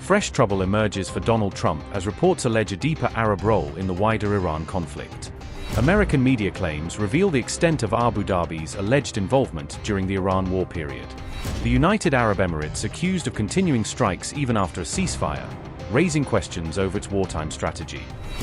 Fresh trouble emerges for Donald Trump as reports allege a deeper Arab role in the wider Iran conflict. American media claims reveal the extent of Abu Dhabi's alleged involvement during the Iran war period. The United Arab Emirates accused of continuing strikes even after a ceasefire, raising questions over its wartime strategy.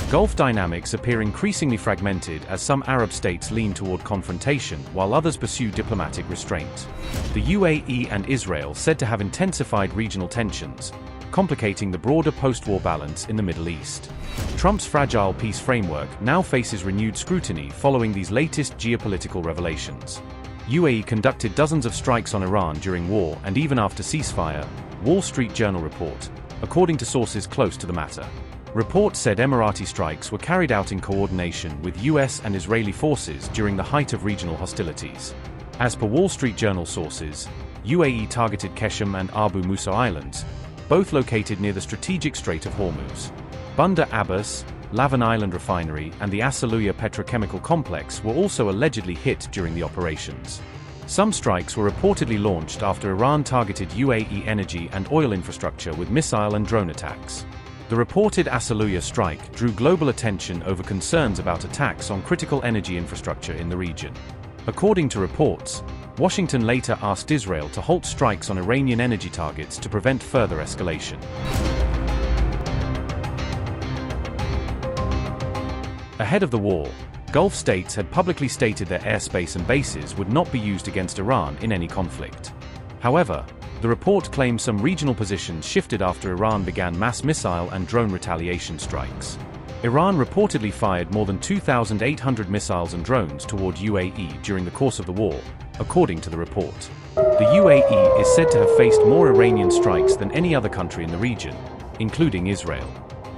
Gulf dynamics appear increasingly fragmented as some Arab states lean toward confrontation while others pursue diplomatic restraint. The UAE and Israel said to have intensified regional tensions, complicating the broader post-war balance in the Middle East. Trump's fragile peace framework now faces renewed scrutiny following these latest geopolitical revelations. UAE conducted dozens of strikes on Iran during war and even after ceasefire, Wall Street Journal report, according to sources close to the matter. Reports said Emirati strikes were carried out in coordination with US and Israeli forces during the height of regional hostilities. As per Wall Street Journal sources, UAE targeted Qeshm and Abu Musa Islands, both located near the strategic Strait of Hormuz. Bandar Abbas, Lavan Island Refinery and the Asaluya petrochemical complex were also allegedly hit during the operations. Some strikes were reportedly launched after Iran targeted UAE energy and oil infrastructure with missile and drone attacks. The reported Asaluya strike drew global attention over concerns about attacks on critical energy infrastructure in the region. According to reports, Washington later asked Israel to halt strikes on Iranian energy targets to prevent further escalation. Ahead of the war, Gulf states had publicly stated their airspace and bases would not be used against Iran in any conflict. However, the report claims some regional positions shifted after Iran began mass missile and drone retaliation strikes. Iran reportedly fired more than 2,800 missiles and drones toward UAE during the course of the war, according to the report. The UAE is said to have faced more Iranian strikes than any other country in the region, including Israel.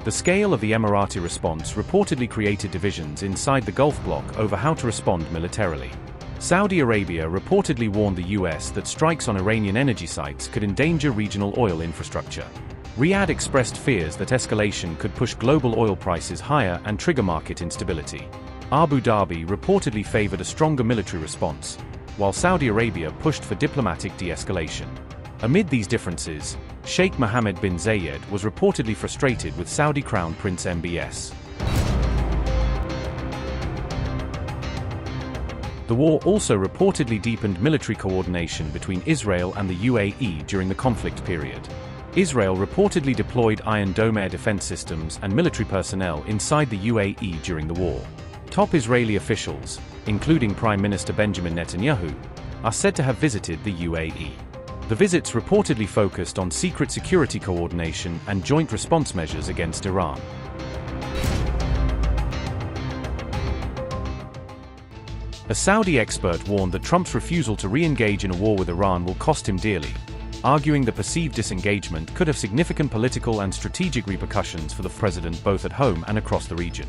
The scale of the Emirati response reportedly created divisions inside the Gulf bloc over how to respond militarily. Saudi Arabia reportedly warned the US that strikes on Iranian energy sites could endanger regional oil infrastructure. Riyadh expressed fears that escalation could push global oil prices higher and trigger market instability. Abu Dhabi reportedly favored a stronger military response, while Saudi Arabia pushed for diplomatic de-escalation. Amid these differences, Sheikh Mohammed bin Zayed was reportedly frustrated with Saudi Crown Prince MBZ. The war also reportedly deepened military coordination between Israel and the UAE during the conflict period. Israel reportedly deployed Iron Dome air defense systems and military personnel inside the UAE during the war. Top Israeli officials, including Prime Minister Benjamin Netanyahu, are said to have visited the UAE. The visits reportedly focused on secret security coordination and joint response measures against Iran. A Saudi expert warned that Trump's refusal to re-engage in a war with Iran will cost him dearly, arguing the perceived disengagement could have significant political and strategic repercussions for the president both at home and across the region.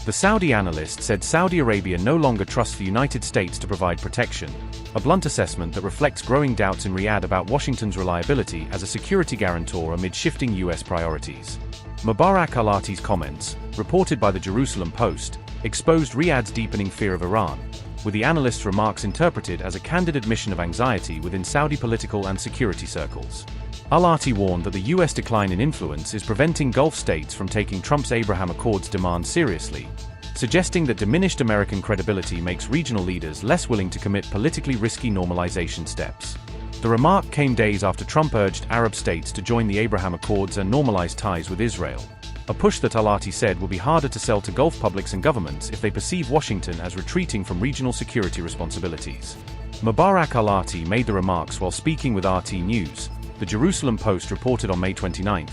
The Saudi analyst said Saudi Arabia no longer trusts the United States to provide protection, a blunt assessment that reflects growing doubts in Riyadh about Washington's reliability as a security guarantor amid shifting U.S. priorities. Mubarak al-Ati's comments, reported by the Jerusalem Post, exposed Riyadh's deepening fear of Iran, with the analyst's remarks interpreted as a candid admission of anxiety within Saudi political and security circles. Al-Ati warned that the U.S. decline in influence is preventing Gulf states from taking Trump's Abraham Accords demand seriously, suggesting that diminished American credibility makes regional leaders less willing to commit politically risky normalization steps. The remark came days after Trump urged Arab states to join the Abraham Accords and normalize ties with Israel, a push that Al-Ati said will be harder to sell to Gulf publics and governments if they perceive Washington as retreating from regional security responsibilities. Mubarak al-Ati made the remarks while speaking with RT News, the Jerusalem Post reported on May 29,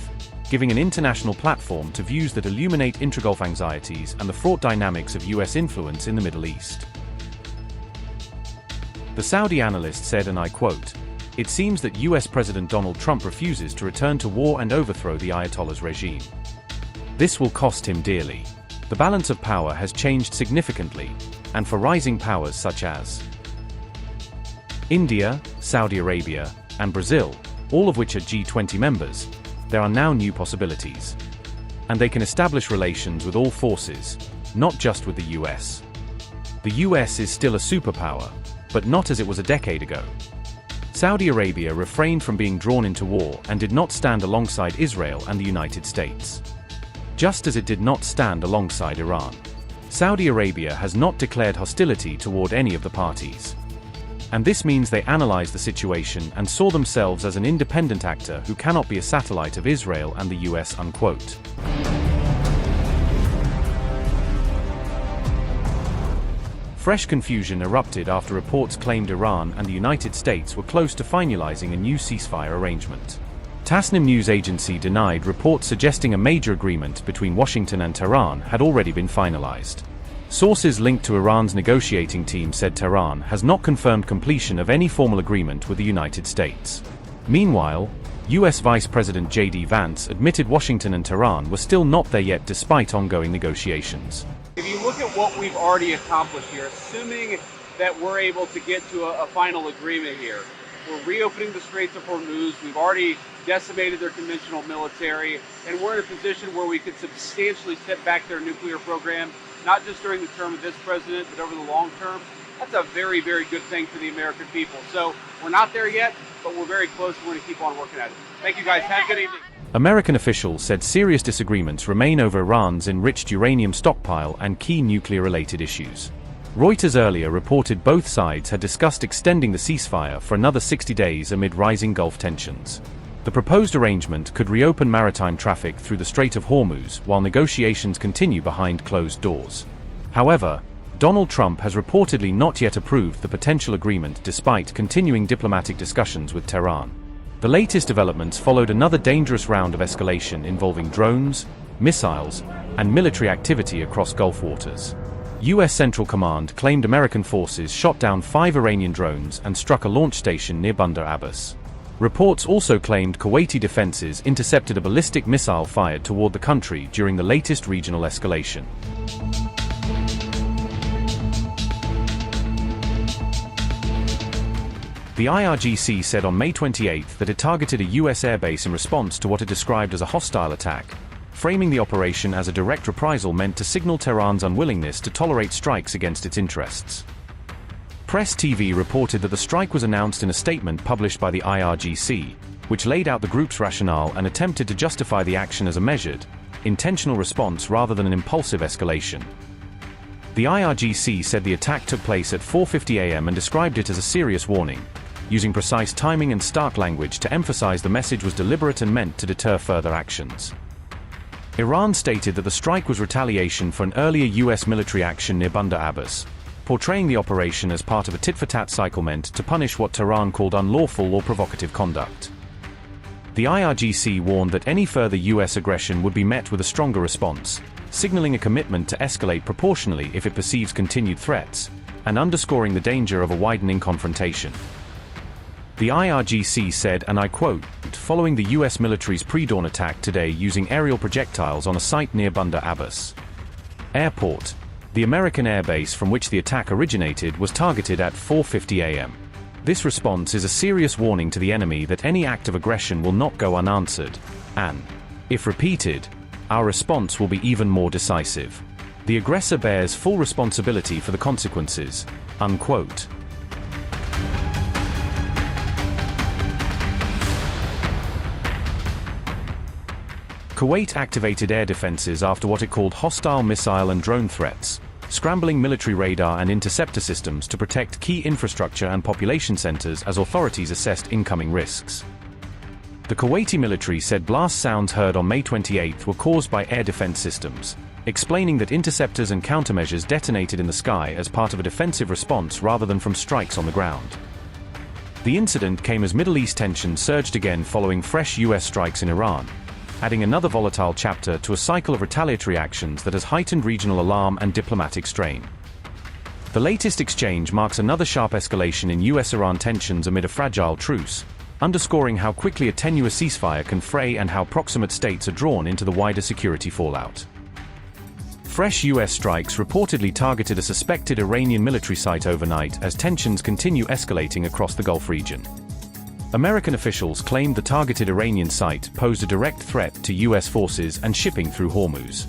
giving an international platform to views that illuminate intra-Gulf anxieties and the fraught dynamics of U.S. influence in the Middle East. The Saudi analyst said, and I quote, "It seems that U.S. President Donald Trump refuses to return to war and overthrow the Ayatollah's regime. This will cost him dearly. The balance of power has changed significantly, and for rising powers such as India, Saudi Arabia, and Brazil, all of which are G20 members, there are now new possibilities. And they can establish relations with all forces, not just with the US. The US is still a superpower, but not as it was a decade ago. Saudi Arabia refrained from being drawn into war and did not stand alongside Israel and the United States, just as it did not stand alongside Iran. Saudi Arabia has not declared hostility toward any of the parties. And this means they analyzed the situation and saw themselves as an independent actor who cannot be a satellite of Israel and the US, unquote. Fresh confusion erupted after reports claimed Iran and the United States were close to finalizing a new ceasefire arrangement. Tasnim news agency denied reports suggesting a major agreement between Washington and Tehran had already been finalized. Sources linked to Iran's negotiating team said Tehran has not confirmed completion of any formal agreement with the United States. Meanwhile, US Vice President J.D. Vance admitted Washington and Tehran were still not there yet despite ongoing negotiations. If you look at what we've already accomplished here, assuming that we're able to get to a final agreement here, we're reopening the Straits of Hormuz, we've already decimated their conventional military, and we're in a position where we could substantially step back their nuclear program, not just during the term of this president, but over the long term. That's a very, very good thing for the American people. So we're not there yet, but we're very close. We're going to keep on working at it. Thank you guys. Have a good evening. American officials said serious disagreements remain over Iran's enriched uranium stockpile and key nuclear-related issues. Reuters earlier reported both sides had discussed extending the ceasefire for another 60 days amid rising Gulf tensions. The proposed arrangement could reopen maritime traffic through the Strait of Hormuz while negotiations continue behind closed doors. However, Donald Trump has reportedly not yet approved the potential agreement despite continuing diplomatic discussions with Tehran. The latest developments followed another dangerous round of escalation involving drones, missiles, and military activity across Gulf waters. US Central Command claimed American forces shot down 5 Iranian drones and struck a launch station near Bandar Abbas. Reports also claimed Kuwaiti defenses intercepted a ballistic missile fired toward the country during the latest regional escalation. The IRGC said on May 28 that it targeted a US airbase in response to what it described as a hostile attack, framing the operation as a direct reprisal meant to signal Tehran's unwillingness to tolerate strikes against its interests. Press TV reported that the strike was announced in a statement published by the IRGC, which laid out the group's rationale and attempted to justify the action as a measured, intentional response rather than an impulsive escalation. The IRGC said the attack took place at 4:50 a.m. and described it as a serious warning, using precise timing and stark language to emphasize the message was deliberate and meant to deter further actions. Iran stated that the strike was retaliation for an earlier US military action near Bandar Abbas, portraying the operation as part of a tit-for-tat cycle meant to punish what Tehran called unlawful or provocative conduct. The IRGC warned that any further US aggression would be met with a stronger response, signaling a commitment to escalate proportionally if it perceives continued threats, and underscoring the danger of a widening confrontation. The IRGC said, and I quote, "Following the US military's pre-dawn attack today using aerial projectiles on a site near Bandar Abbas Airport, the American airbase from which the attack originated was targeted at 4:50 a.m. This response is a serious warning to the enemy that any act of aggression will not go unanswered, and, if repeated, our response will be even more decisive. The aggressor bears full responsibility for the consequences," unquote. Kuwait activated air defenses after what it called hostile missile and drone threats, scrambling military radar and interceptor systems to protect key infrastructure and population centers as authorities assessed incoming risks. The Kuwaiti military said blast sounds heard on May 28 were caused by air defense systems, explaining that interceptors and countermeasures detonated in the sky as part of a defensive response rather than from strikes on the ground. The incident came as Middle East tensions surged again following fresh US strikes in Iran, adding another volatile chapter to a cycle of retaliatory actions that has heightened regional alarm and diplomatic strain. The latest exchange marks another sharp escalation in US-Iran tensions amid a fragile truce, underscoring how quickly a tenuous ceasefire can fray and how proximate states are drawn into the wider security fallout. Fresh US strikes reportedly targeted a suspected Iranian military site overnight as tensions continue escalating across the Gulf region. American officials claimed the targeted Iranian site posed a direct threat to US forces and shipping through Hormuz.